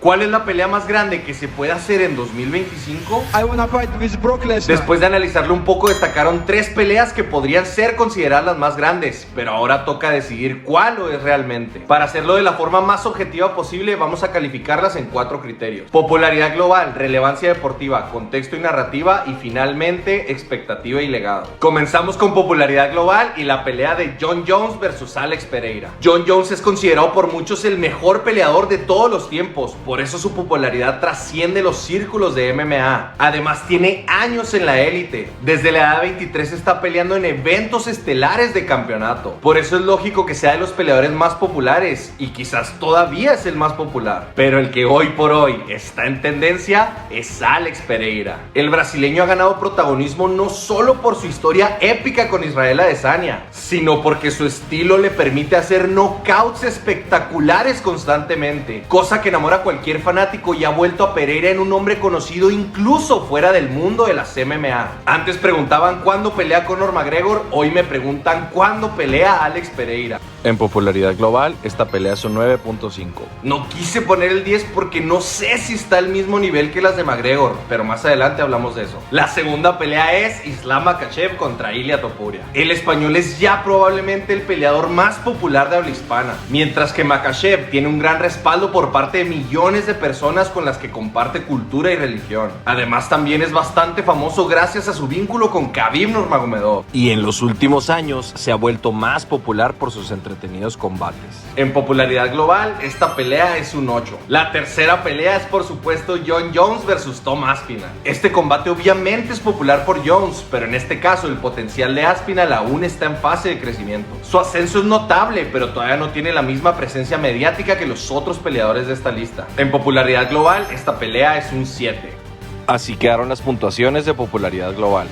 ¿Cuál es la pelea más grande que se puede hacer en 2025? I wanna fight with Brock Lesnar. Después de analizarlo un poco, destacaron 3 peleas que podrían ser consideradas las más grandes, pero ahora toca decidir cuál lo es realmente. Para hacerlo de la forma más objetiva posible, vamos a calificarlas en 4 criterios: popularidad global, relevancia deportiva, contexto y narrativa, y finalmente expectativa y legado. Comenzamos con popularidad global y la pelea de Jon Jones versus Alex Pereira. Jon Jones es considerado por muchos el mejor peleador de todos los tiempos. Por eso su popularidad trasciende los círculos de MMA. Además tiene años en la élite. Desde la edad de 23 está peleando en eventos estelares de campeonato. Por eso es lógico que sea de los peleadores más populares y quizás todavía es el más popular. Pero el que hoy por hoy está en tendencia es Alex Pereira. El brasileño ha ganado protagonismo no solo por su historia épica con Israel Adesanya, sino porque su estilo le permite hacer knockouts espectaculares constantemente, cosa que enamora a cualquier fanático y ha vuelto a Pereira en un hombre conocido incluso fuera del mundo de las MMA. Antes preguntaban cuándo pelea Conor McGregor, hoy me preguntan cuándo pelea Alex Pereira. En popularidad global, esta pelea es un 9.5. No quise poner el 10 porque no sé si está al mismo nivel que las de McGregor, pero más adelante hablamos de eso. La segunda pelea es Islam Makhachev contra Ilia Topuria. El español es ya probablemente el peleador más popular de habla hispana, mientras que Makhachev tiene un gran respaldo por parte de millones de personas con las que comparte cultura y religión. Además también es bastante famoso gracias a su vínculo con Khabib Nurmagomedov. Y en los últimos años se ha vuelto más popular por sus entretenidos combates. En popularidad global, esta pelea es un 8. La tercera pelea es por supuesto Jon Jones versus Tom Aspinall. Este combate obviamente es popular por Jones, pero en este caso el potencial de Aspinall aún está en fase de crecimiento. Su ascenso es notable, pero todavía no tiene la misma presencia mediática que los otros peleadores de esta lista. En popularidad global, esta pelea es un 7. Así quedaron las puntuaciones de popularidad global.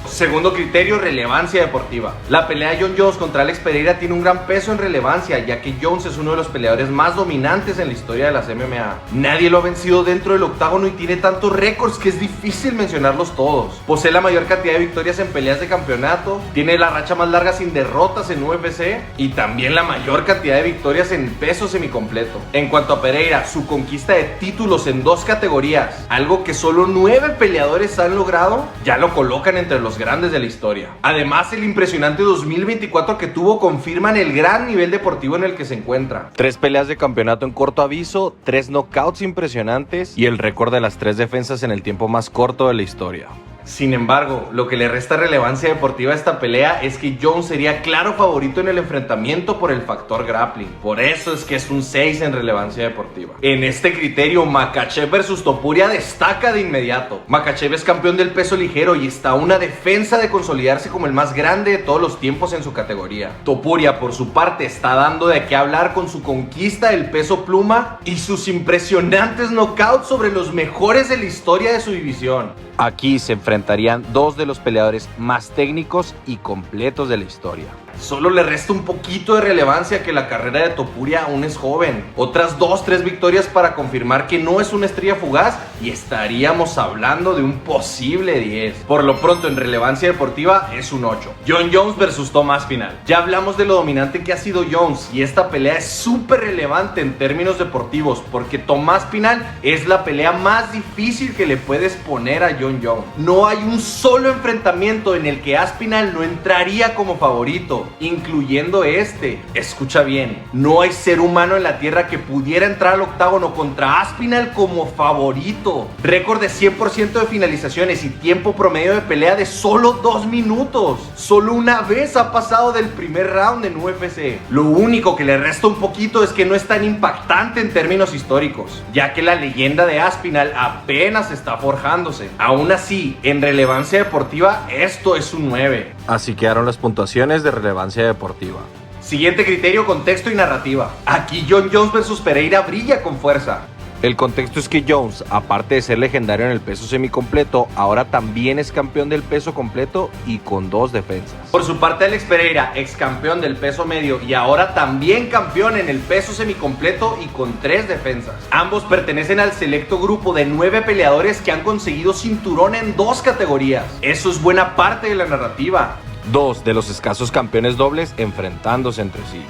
Segundo criterio, relevancia deportiva. La pelea de Jon Jones contra Alex Pereira tiene un gran peso en relevancia, ya que Jones es uno de los peleadores más dominantes en la historia de las MMA. Nadie lo ha vencido dentro del octágono y tiene tantos récords que es difícil mencionarlos todos. Posee la mayor cantidad de victorias en peleas de campeonato, tiene la racha más larga sin derrotas en UFC y también la mayor cantidad de victorias en peso semicompleto. En cuanto a Pereira, su conquista de títulos en 2 categorías, algo que solo 9 peleadores han logrado, ya lo colocan entre los grandes de la historia. Además, el impresionante 2024 que tuvo confirman el gran nivel deportivo en el que se encuentra. 3 peleas de campeonato en corto aviso, 3 knockouts impresionantes y el récord de las 3 defensas en el tiempo más corto de la historia. Sin embargo, lo que le resta relevancia deportiva a esta pelea es que Jones sería claro favorito en el enfrentamiento por el factor grappling. Por eso es que es un 6 en relevancia deportiva. En este criterio, Makhachev versus Topuria destaca de inmediato. Makhachev es campeón del peso ligero y está a una defensa de consolidarse como el más grande de todos los tiempos en su categoría. Topuria, por su parte, está dando de qué hablar con su conquista del peso pluma y sus impresionantes knockouts sobre los mejores de la historia de su división. Aquí se enfrentarían 2 de los peleadores más técnicos y completos de la historia. Solo le resta un poquito de relevancia que la carrera de Topuria aún es joven. Otras 2-3 victorias para confirmar que no es una estrella fugaz y estaríamos hablando de un posible 10. Por lo pronto, en relevancia deportiva es un 8. Jon Jones versus Tom Aspinall. Ya hablamos de lo dominante que ha sido Jones y esta pelea es súper relevante en términos deportivos porque Tom Aspinall es la pelea más difícil que le puedes poner a Jon Jones. No hay un solo enfrentamiento en el que Aspinall no entraría como favorito, incluyendo este. Escucha bien, no hay ser humano en la tierra que pudiera entrar al octágono contra Aspinall como favorito. Récord de 100% de finalizaciones y tiempo promedio de pelea de solo 2 minutos. Solo una vez ha pasado del primer round en UFC. Lo único que le resta un poquito es que no es tan impactante en términos históricos, ya que la leyenda de Aspinall apenas está forjándose. Aún así, en relevancia deportiva, esto es un 9. Así quedaron las puntuaciones de relevancia deportiva. Siguiente criterio, contexto y narrativa. Aquí Jon Jones versus Pereira brilla con fuerza. El contexto es que Jones, aparte de ser legendario en el peso semicompleto, ahora también es campeón del peso completo y con 2 defensas. Por su parte, Alex Pereira, ex campeón del peso medio y ahora también campeón en el peso semicompleto y con 3 defensas. Ambos pertenecen al selecto grupo de 9 peleadores que han conseguido cinturón en 2 categorías. Eso es buena parte de la narrativa. 2 de los escasos campeones dobles enfrentándose entre sí.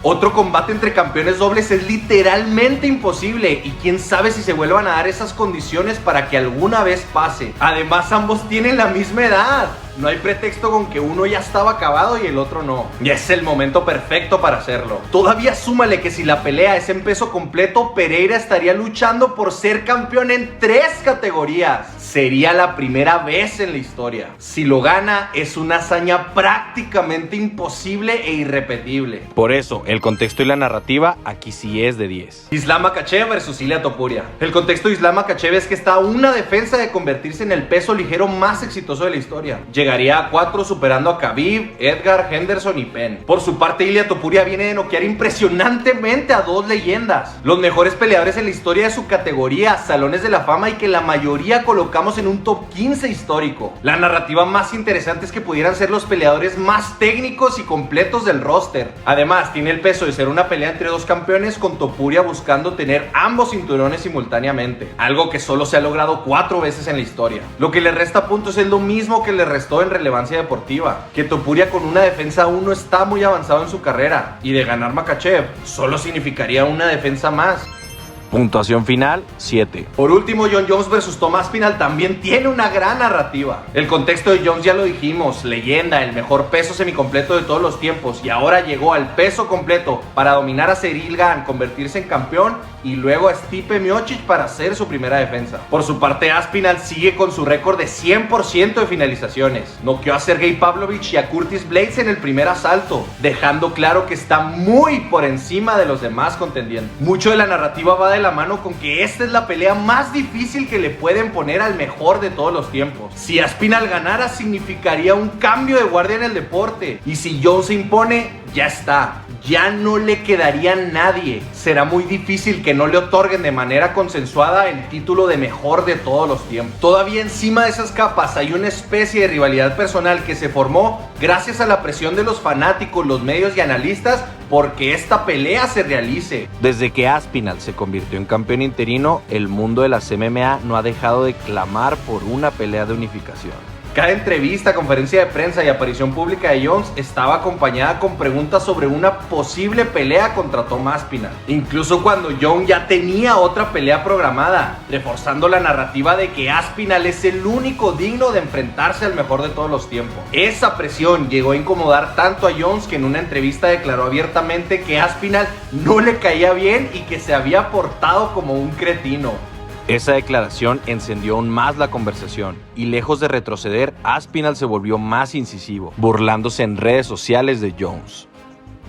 Otro combate entre campeones dobles es literalmente imposible y quién sabe si se vuelvan a dar esas condiciones para que alguna vez pase. Además, ambos tienen la misma edad. No hay pretexto con que uno ya estaba acabado y el otro no. Y es el momento perfecto para hacerlo. Todavía súmale que si la pelea es en peso completo, Pereira estaría luchando por ser campeón en 3 categorías. Sería la primera vez en la historia. Si lo gana, es una hazaña prácticamente imposible e irrepetible. Por eso, el contexto y la narrativa aquí sí es de 10. Islam Makhachev versus Ilia Topuria. El contexto de Islam Makhachev es que está a una defensa de convertirse en el peso ligero más exitoso de la historia. Llegaría a 4 superando a Khabib, Edgar, Henderson y Penn. Por su parte, Ilia Topuria viene de noquear impresionantemente a 2 leyendas, los mejores peleadores en la historia de su categoría, salones de la fama y que la mayoría colocamos en un top 15 histórico. La narrativa más interesante es que pudieran ser los peleadores más técnicos y completos del roster. Además, tiene el peso de ser una pelea entre 2 campeones, con Topuria buscando tener ambos cinturones simultáneamente, algo que solo se ha logrado 4 veces en la historia. Lo que le resta puntos es lo mismo que le restó en relevancia deportiva, que Topuria con una defensa aún no está muy avanzado en su carrera, y de ganar Makhachev solo significaría una defensa más. Puntuación final, 7. Por último, Jon Jones vs Tomás Aspinall también tiene una gran narrativa. El contexto de Jones ya lo dijimos, leyenda, el mejor peso semicompleto de todos los tiempos, y ahora llegó al peso completo para dominar a Ciryl Gane, convertirse en campeón, y luego a Stipe Miocic para hacer su primera defensa. Por su parte, Aspinall sigue con su récord de 100% de finalizaciones. Noqueó a Sergey Pavlovich y a Curtis Blades en el primer asalto, dejando claro que está muy por encima de los demás contendientes. Mucho de la narrativa va de la mano con que esta es la pelea más difícil que le pueden poner al mejor de todos los tiempos. Si Aspinall ganara, significaría un cambio de guardia en el deporte, y si Jones se impone, ya está. Ya no le quedaría nadie. Será muy difícil que no le otorguen de manera consensuada el título de mejor de todos los tiempos. Todavía encima de esas capas hay una especie de rivalidad personal que se formó gracias a la presión de los fanáticos, los medios y analistas porque esta pelea se realice. Desde que Aspinall se convirtió en campeón interino, el mundo de las MMA no ha dejado de clamar por una pelea de unificación. Cada entrevista, conferencia de prensa y aparición pública de Jones estaba acompañada con preguntas sobre una posible pelea contra Tom Aspinall. Incluso cuando Jones ya tenía otra pelea programada, reforzando la narrativa de que Aspinall es el único digno de enfrentarse al mejor de todos los tiempos. Esa presión llegó a incomodar tanto a Jones que en una entrevista declaró abiertamente que Aspinall no le caía bien y que se había portado como un cretino. Esa declaración encendió aún más la conversación y lejos de retroceder, Aspinall se volvió más incisivo, burlándose en redes sociales de Jones.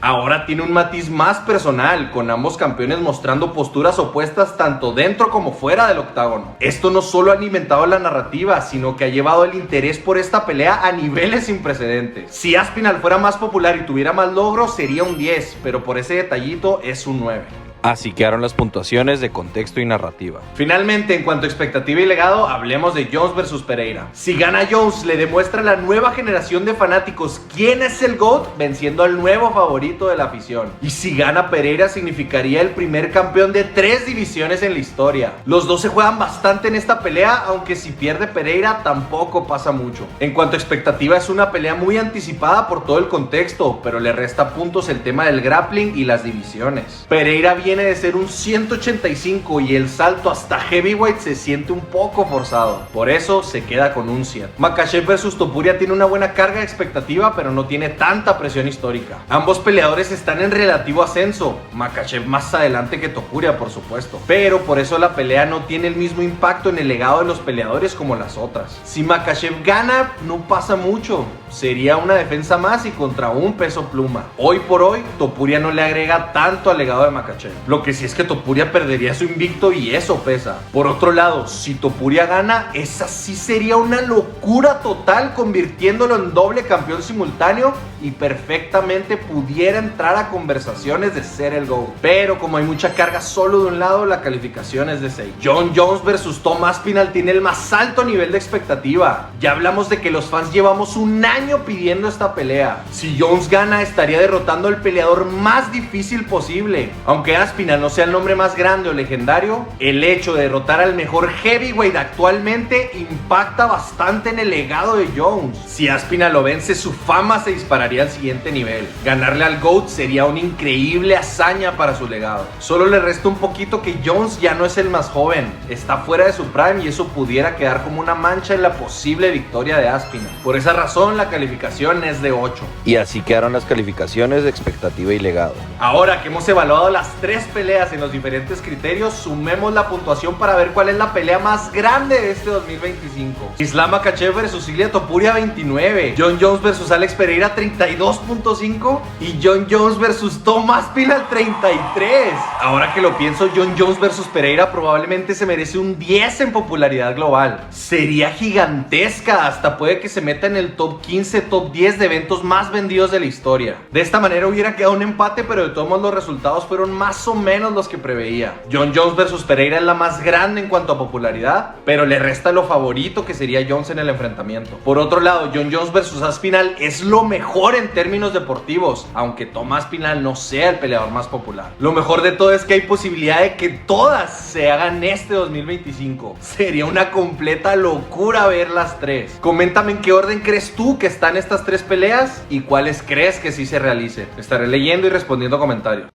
Ahora tiene un matiz más personal, con ambos campeones mostrando posturas opuestas tanto dentro como fuera del octágono. Esto no solo ha alimentado la narrativa, sino que ha llevado el interés por esta pelea a niveles sin precedentes. Si Aspinall fuera más popular y tuviera más logros, sería un 10, pero por ese detallito es un 9. Así quedaron las puntuaciones de contexto y narrativa. Finalmente, en cuanto a expectativa y legado, hablemos de Jones vs Pereira. Si gana Jones, le demuestra a la nueva generación de fanáticos quién es el GOAT, venciendo al nuevo favorito de la afición. Y si gana Pereira, significaría el primer campeón de 3 divisiones en la historia. Los dos se juegan bastante en esta pelea, aunque si pierde Pereira, tampoco pasa mucho. En cuanto a expectativa, es una pelea muy anticipada por todo el contexto, pero le resta puntos el tema del grappling y las divisiones. Pereira viene de ser un 185 y el salto hasta heavyweight se siente un poco forzado, por eso se queda con un 100. Makhachev vs Topuria tiene una buena carga de expectativa, pero no tiene tanta presión histórica. Ambos peleadores están en relativo ascenso, Makhachev más adelante que Topuria por supuesto, pero por eso la pelea no tiene el mismo impacto en el legado de los peleadores como las otras. Si Makhachev gana, no pasa mucho, sería una defensa más y contra un peso pluma. Hoy por hoy, Topuria no le agrega tanto al legado de Makhachev. Lo que sí es que Topuria perdería su invicto y eso pesa. Por otro lado, si Topuria gana, esa sí sería una locura total, convirtiéndolo en doble campeón simultáneo y perfectamente pudiera entrar a conversaciones de ser el GOAT. Pero como hay mucha carga solo de un lado, la calificación es de 6. Jon Jones vs Tom Aspinall tiene el más alto nivel de expectativa. Ya hablamos de que los fans llevamos un año pidiendo esta pelea. Si Jones gana, estaría derrotando al peleador más difícil posible. Aunque Aspinall no sea el nombre más grande o legendario, el hecho de derrotar al mejor heavyweight actualmente impacta bastante en el legado de Jones. Si Aspinall lo vence, su fama se dispararía escalaría al siguiente nivel. Ganarle al GOAT sería una increíble hazaña para su legado. Solo le resta un poquito que Jones ya no es el más joven, está fuera de su prime y eso pudiera quedar como una mancha en la posible victoria de Aspinall. Por esa razón la calificación es de 8. Y así quedaron las calificaciones de expectativa y legado. Ahora que hemos evaluado las 3 peleas en los diferentes criterios, sumemos la puntuación para ver cuál es la pelea más grande de este 2025. Islam Makhachev vs Ilia Topuria 29, Jon Jones vs Alex Pereira 32.5 y Jon Jones vs Tom Aspinall 33. Ahora que lo pienso, Jon Jones vs Pereira probablemente se merece un 10 en popularidad global. Sería gigantesca, hasta puede que se meta en el top 15, top 10 de eventos más vendidos de la historia. De esta manera hubiera quedado un empate, pero de todos modos los resultados fueron más o menos los que preveía. Jon Jones vs Pereira es la más grande en cuanto a popularidad, pero le resta lo favorito que sería Jones en el enfrentamiento. Por otro lado, Jon Jones vs Aspinall es lo mejor en términos deportivos, aunque Tom Aspinall no sea el peleador más popular. Lo mejor de todo es que hay posibilidad de que todas se hagan este 2025. Sería una completa locura ver las 3. Coméntame en qué orden crees tú que están estas 3 peleas y cuáles crees que sí se realicen. Estaré leyendo y respondiendo comentarios.